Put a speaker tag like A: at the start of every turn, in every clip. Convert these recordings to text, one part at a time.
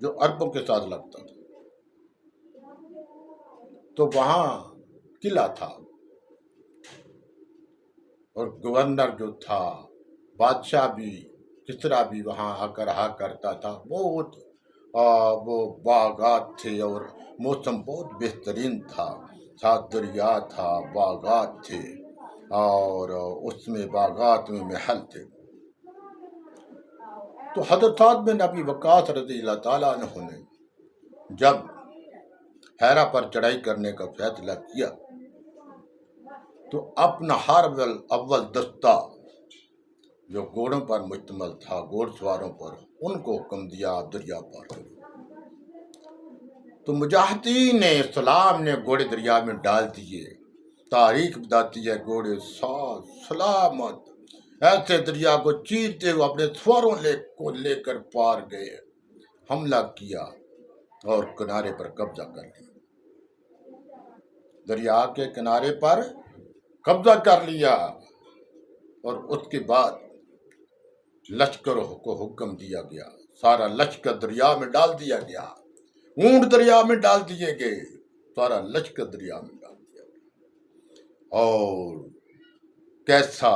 A: جو اربوں کے ساتھ لگتا تھا. تو وہاں قلعہ تھا اور گورنر جو تھا، بادشاہ بھی، کسرا بھی وہاں آ کر رہا کرتا تھا. بہت وہ باغات تھے اور موسم بہت بہترین تھا. ساتھ دریا تھا، باغات تھے اور اس میں باغات میں محل تھے. تو حضرت سعد بن ابی وقاص رضی اللہ تعالیٰ عنہ نے جب حرا پر چڑھائی کرنے کا فیصلہ کیا تو اپنا ہر اول دستہ جو گھوڑوں پر مشتمل تھا، گھوڑ سواروں پر، ان کو حکم دیا دریا پار کرو. تو مجاہدین اسلام نے گھوڑے دریا میں ڈال دیے. تاریخ بتاتی ہے گھوڑے سلامت ایسے دریا کو چیرتے ہوئے اپنے سواروں کو لے کر پار گئے، حملہ کیا اور کنارے پر قبضہ کر لیا. دریا کے کنارے پر قبضہ کر لیا اور اس کے بعد لشکر کو حکم دیا گیا، سارا لشکر دریا میں ڈال دیا گیا، اونٹ دریا میں ڈال دیے گئے، سارا لشکر دریا میں ڈال دیا گیا. اور کیسا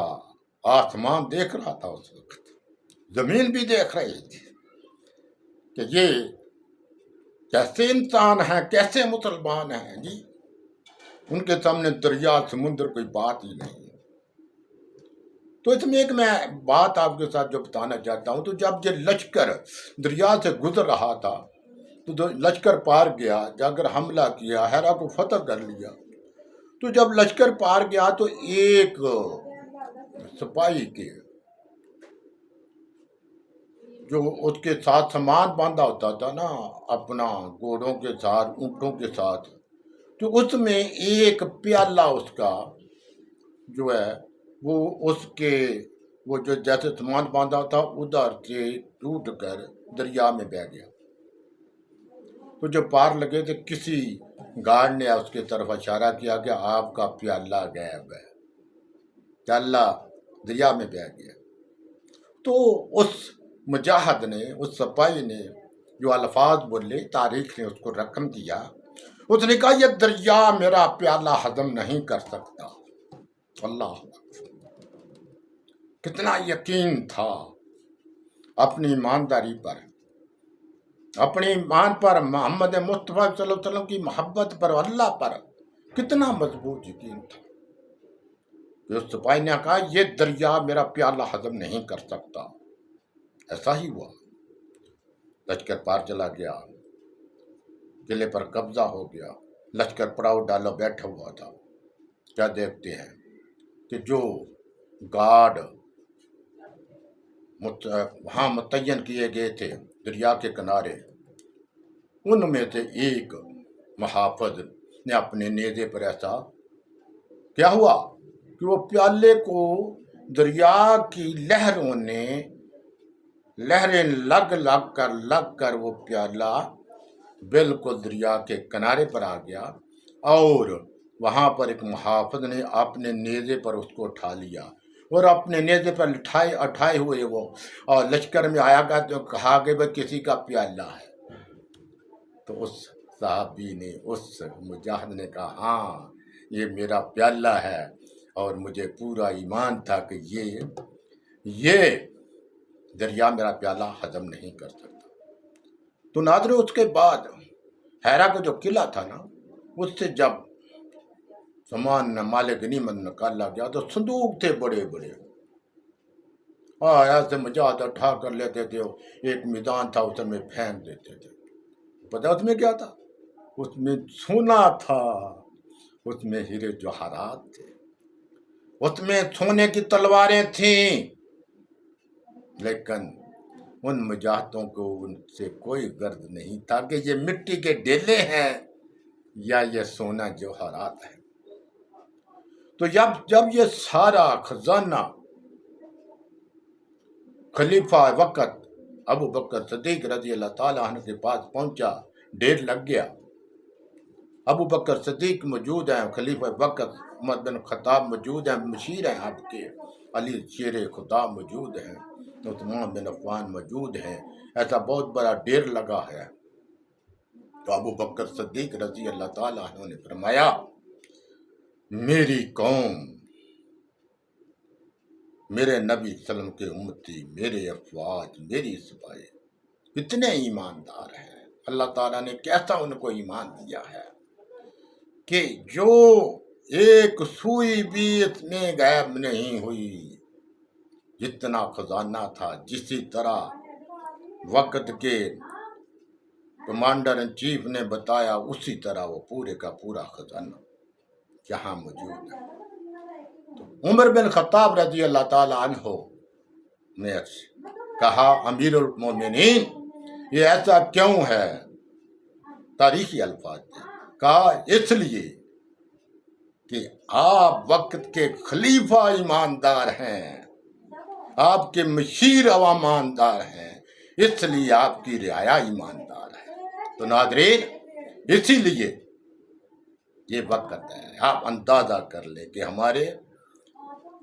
A: آسمان دیکھ رہا تھا اس وقت، زمین بھی دیکھ رہی تھی کہ یہ کیسے انسان ہیں، کیسے مسلمان ہیں جی. ان کے سامنے دریا سمندر کوئی بات ہی نہیں. تو اس میں ایک میں بات آپ کے ساتھ جو بتانا چاہتا ہوں، تو جب یہ لشکر دریا سے گزر رہا تھا تو لشکر پار گیا، جا کر حملہ کیا، حرا کو فتح کر لیا. تو جب لشکر پار گیا تو ایک سپاہی کے جو اس کے ساتھ سامان باندھا ہوتا تھا نا، اپنا گھوڑوں کے ساتھ، اونٹوں کے ساتھ، تو اس میں ایک پیالہ اس کا جو ہے وہ اس کے وہ جو جیسے سامان باندھا تھا ادھر سے ٹوٹ کر دریا میں بہہ گیا. تو جو پار لگے تھے کسی گارڈ نے اس کی طرف اشارہ کیا کہ آپ کا پیالہ غائب ہے، پیالہ دریا میں بہہ گیا. تو اس مجاہد نے، اس سپاہی نے جو الفاظ بولے، تاریخ نے اس کو رقم دیا. اس نے کہا یہ دریا میرا پیالہ ہضم نہیں کر سکتا. اللہ، کتنا یقین تھا اپنی ایمانداری پر، اپنے ایمان پر، محمد مصطفیٰ صلی اللہ علیہ وسلم کی محبت پر، اللہ پر کتنا مضبوط یقین تھا. اس سپاہی نے کہا یہ دریا میرا پیالہ ہضم نہیں کر سکتا. ایسا ہی ہوا، لشکر پار چلا گیا، قلعے پر قبضہ ہو گیا. لشکر پڑاؤ ڈالا بیٹھا ہوا تھا. کیا دیکھتے ہیں کہ جو گارڈ وہاں متعین کیے گئے تھے دریا کے کنارے، ان میں سے ایک محافظ نے اپنے نیزے پر ایسا کیا ہوا کہ وہ پیالے کو دریا کی لہروں نے، لہریں لگ کر وہ پیالہ بالکل دریا کے کنارے پر آ گیا. اور وہاں پر ایک محافظ نے اپنے نیزے پر اس کو اٹھا لیا اور اپنے نیزے پر اٹھائے ہوئے وہ اور لشکر میں آیا گیا تو کہا کہ بھائی کسی کا پیالہ ہے. تو اس صحابی نے، اس مجاہد نے کہا ہاں یہ میرا پیالہ ہے اور مجھے پورا ایمان تھا کہ یہ دریا میرا پیالہ ہضم نہیں کر سکتا. تو ناظرین اس کے بعد حرا کا جو قلعہ تھا نا، اس سے جب سامان مال غنیمت نکالا گیا تو صندوق تھے بڑے بڑے، ایسے مجاہد اٹھا کر لیتے تھے. ایک میدان تھا اس میں پھینک دیتے تھے. پتہ اس میں کیا تھا؟ اس میں سونا تھا، اس میں ہیرے جواہرات تھے، اس میں سونے کی تلواریں تھیں. لیکن ان مجاہدوں کو ان سے کوئی غرض نہیں تھا کہ یہ مٹی کے ڈیلے ہیں یا یہ سونا جوہرات ہے. تو جب یہ سارا خزانہ خلیفہ وقت ابو بکر صدیق رضی اللہ تعالیٰ عنہ کے پاس پہنچا، ڈھیر لگ گیا. ابو بکر صدیق موجود ہیں، خلیفہ وقت عمر بن خطاب موجود ہیں، مشیر ہیں آپ کے، علی شیر خدا موجود ہیں. عثمان بن عفان موجود ہیں، ایسا بہت بڑا ڈیر لگا ہے۔ تو ابو بکر صدیق رضی اللہ تعالیٰ عنہ نے فرمایا، میری قوم، میرے نبی صلی اللہ علیہ وسلم کے امتی، میرے افواج، میری سپاہی کتنے ایماندار ہیں۔ اللہ تعالیٰ نے کیسا ان کو ایمان دیا ہے کہ جو ایک سوئی بھی اس میں غائب نہیں ہوئی، جتنا خزانہ تھا، جسی طرح وقت کے کمانڈر ان چیف نے بتایا، اسی طرح وہ پورے کا پورا خزانہ یہاں موجود ہے۔ تو عمر بن خطاب رضی اللہ تعالی عنہ نے کہا، امیر المومنین یہ ایسا کیوں ہے؟ تاریخی الفاظ تھے، کہا اس لیے کہ آپ وقت کے خلیفہ ایماندار ہیں، آپ کے مشیر ایماندار ہیں، اس لیے آپ کی رعایا ایماندار ہے۔ تو ناظرین، اسی لیے یہ وقت ہے، آپ اندازہ کر لیں کہ ہمارے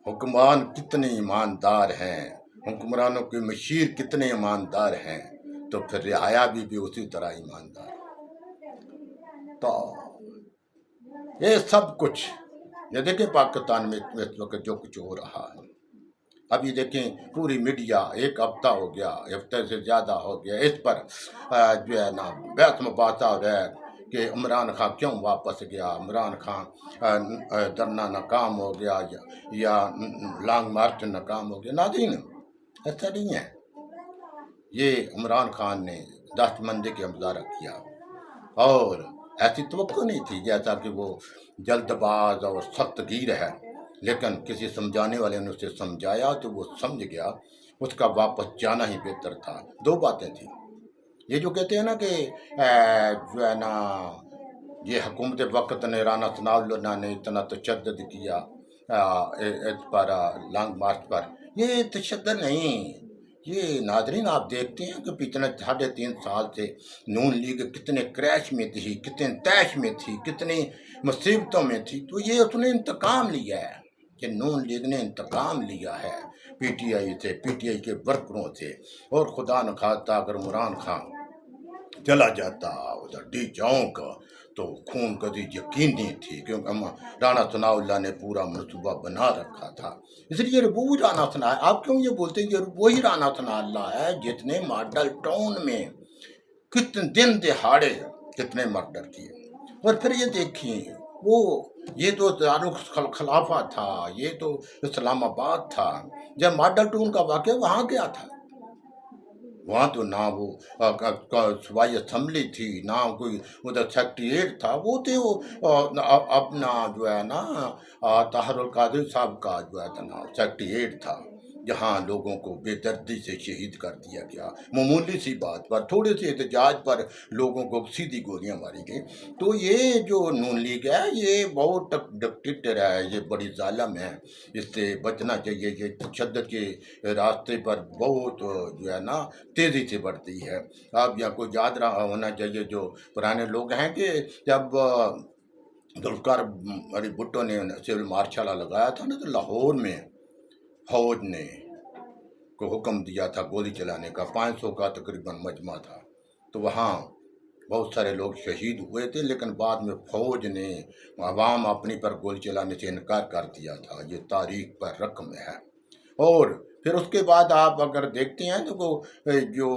A: حکمران کتنے ایماندار ہیں، حکمرانوں کے مشیر کتنے ایماندار ہیں، تو پھر رعایا بھی اسی طرح ایماندار ہے۔ تو یہ سب کچھ، یہ دیکھیں پاکستان میں اس وقت جو کچھ ہو رہا ہے، ابھی دیکھیں پوری میڈیا ایک ہفتہ ہو گیا، ہفتے سے زیادہ ہو گیا، اس پر جو ہے نا بحث مباحثہ ہو رہا ہے کہ عمران خان کیوں واپس گیا، عمران خان دھرنا ناکام ہو گیا یا لانگ مارچ ناکام ہو گیا۔ ناظرین، ایسا نہیں ہے، یہ عمران خان نے دست مندی کا مظاہرہ کیا اور ایسی توقع نہیں تھی جیسا کہ وہ جلد باز اور سخت گیر ہے، لیکن کسی سمجھانے والے نے اسے سمجھایا تو وہ سمجھ گیا، اس کا واپس جانا ہی بہتر تھا۔ دو باتیں تھیں، یہ جو کہتے ہیں نا کہ جو ہے نا یہ حکومت وقت نے، رانا ثناء اللہ نے اتنا تشدد کیا اس پر لانگ مارچ پر، یہ تشدد نہیں۔ یہ ناظرین آپ دیکھتے ہیں کہ پچھلے 3.5 سال سے نون لیگ کتنے کریش میں تھی، کتنے طیش میں تھی، کتنی مصیبتوں میں تھی، تو یہ اس نے انتقام لیا ہے، کہ نون لیگ نے انتقام لیا ہے پی ٹی آئی سے، پی ٹی آئی کے ورکروں سے۔ اور خدا نخواستہ اگر عمران خان چلا جاتا ادھر ڈی چونک تو خون کدی یقینی تھی، کیونکہ رانا ثناء اللہ نے پورا منصوبہ بنا رکھا تھا۔ اس لیے وہ رانا ثناء، آپ کیوں یہ بولتے ہیں کہ وہی رانا ثناء اللہ ہے جس نے ماڈل ٹاؤن میں کتنے دن دہاڑے کتنے مرڈر کیے۔ اور پھر یہ دیکھیں، وہ یہ تو خلافہ تھا، یہ تو اسلام آباد تھا، جب ماڈل ٹاؤن کا واقعہ وہاں کیا تھا؟ وہاں تو نہ وہ صوبائی اسمبلی تھی، نہ کوئی ادھر سیکریٹریٹ تھا، وہ تھے وہ اپنا جو ہے نا طاہر القادری صاحب کا جو ہے نا سیکریٹریٹ تھا، جہاں لوگوں کو بے دردی سے شہید کر دیا گیا، معمولی سی بات پر، تھوڑے سے احتجاج پر لوگوں کو سیدھی گولیاں ماری گئی۔ تو یہ جو نون لیگ ہے یہ بہت ڈکٹیٹر ہے، یہ بڑی ظالم ہے، اس سے بچنا چاہیے۔ یہ تشدد کے راستے پر بہت جو ہے نا تیزی سے بڑھتی ہے۔ آپ یہاں کو یاد رہا ہونا چاہیے جو پرانے لوگ ہیں کہ جب ذوالفقار علی بھٹو نے سول مارشل لگایا تھا نا، تو لاہور میں فوج نے کو حکم دیا تھا گولی چلانے کا، 500 کا تقریباً مجمع تھا، تو وہاں بہت سارے لوگ شہید ہوئے تھے، لیکن بعد میں فوج نے عوام اپنی پر گولی چلانے سے انکار کر دیا تھا۔ یہ تاریخ پر رقم ہے۔ اور پھر اس کے بعد آپ اگر دیکھتے ہیں تو جو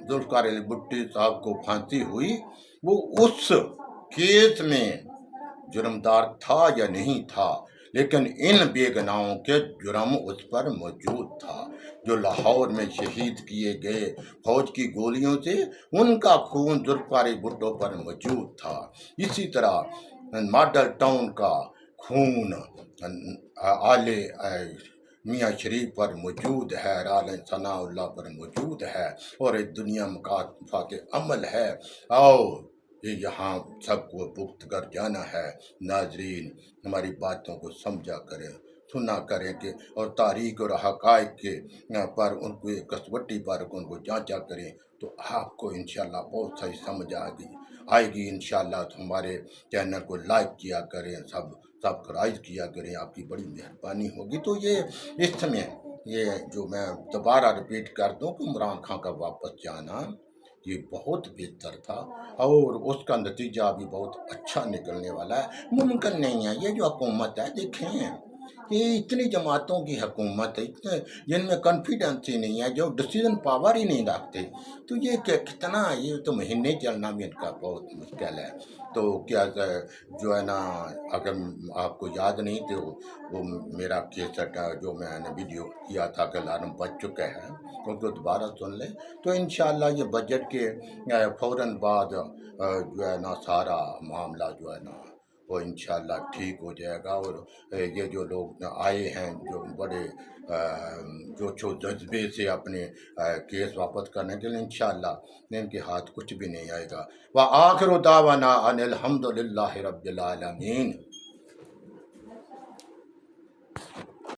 A: ذوالفقار علی بھٹو صاحب کو پھانسی ہوئی، وہ اس کیس میں جرمدار تھا یا نہیں تھا، لیکن ان بے گناہوں کے جرم اس پر موجود تھا، جو لاہور میں شہید کیے گئے فوج کی گولیوں سے، ان کا خون ذوالفقار علی بھٹو پر موجود تھا۔ اسی طرح ماڈل ٹاؤن کا خون آلے میاں شریف پر موجود ہے، رانا ثناء اللہ پر موجود ہے، اور ایک دنیا مکافات عمل ہے، اور یہ یہاں سب کو بخت کر جانا ہے۔ ناظرین، ہماری باتوں کو سمجھا کریں، سنا کریں کہ اور تاریخ اور حقائق کے پر ان کو کسوٹی پر ان کو جانچا کریں، تو آپ کو انشاءاللہ بہت صحیح سمجھ آئے گی انشاءاللہ۔ تو ہمارے چینل کو لائک کیا کریں، سبسکرائب کیا کریں، آپ کی بڑی مہربانی ہوگی۔ تو یہ اس میں یہ جو میں دوبارہ رپیٹ کر دوں کہ عمران خان کا واپس جانا یہ بہت بہتر تھا، اور اس کا نتیجہ بھی بہت اچھا نکلنے والا ہے۔ ممکن نہیں ہے یہ جو حکومت ہے، دیکھیں یہ اتنی جماعتوں کی حکومت ہے، اتنے جن میں کانفیڈنس ہی نہیں ہے، جو ڈسیزن پاور ہی نہیں رکھتے، تو یہ کتنا، یہ تو مہینے چلنا بھی ان کا بہت مشکل ہے۔ تو کیا جو ہے نا، اگر آپ کو یاد نہیں تو وہ میرا کیسٹ جو میں نے ویڈیو کیا تھا کہ الارم بج چکا ہے، ان کو دوبارہ سن لیں، تو انشاءاللہ یہ بجٹ کے فوراً بعد جو ہے نا سارا معاملہ جو ہے نا وہ انشاءاللہ ٹھیک ہو جائے گا، اور یہ جو لوگ آئے ہیں جو بڑے جو جذبے سے اپنے کیس واپس کرنے کے لیے، انشاءاللہ ان کے ہاتھ کچھ بھی نہیں آئے گا۔ وآخر دعوانا ان الحمد للہ رب العالمین۔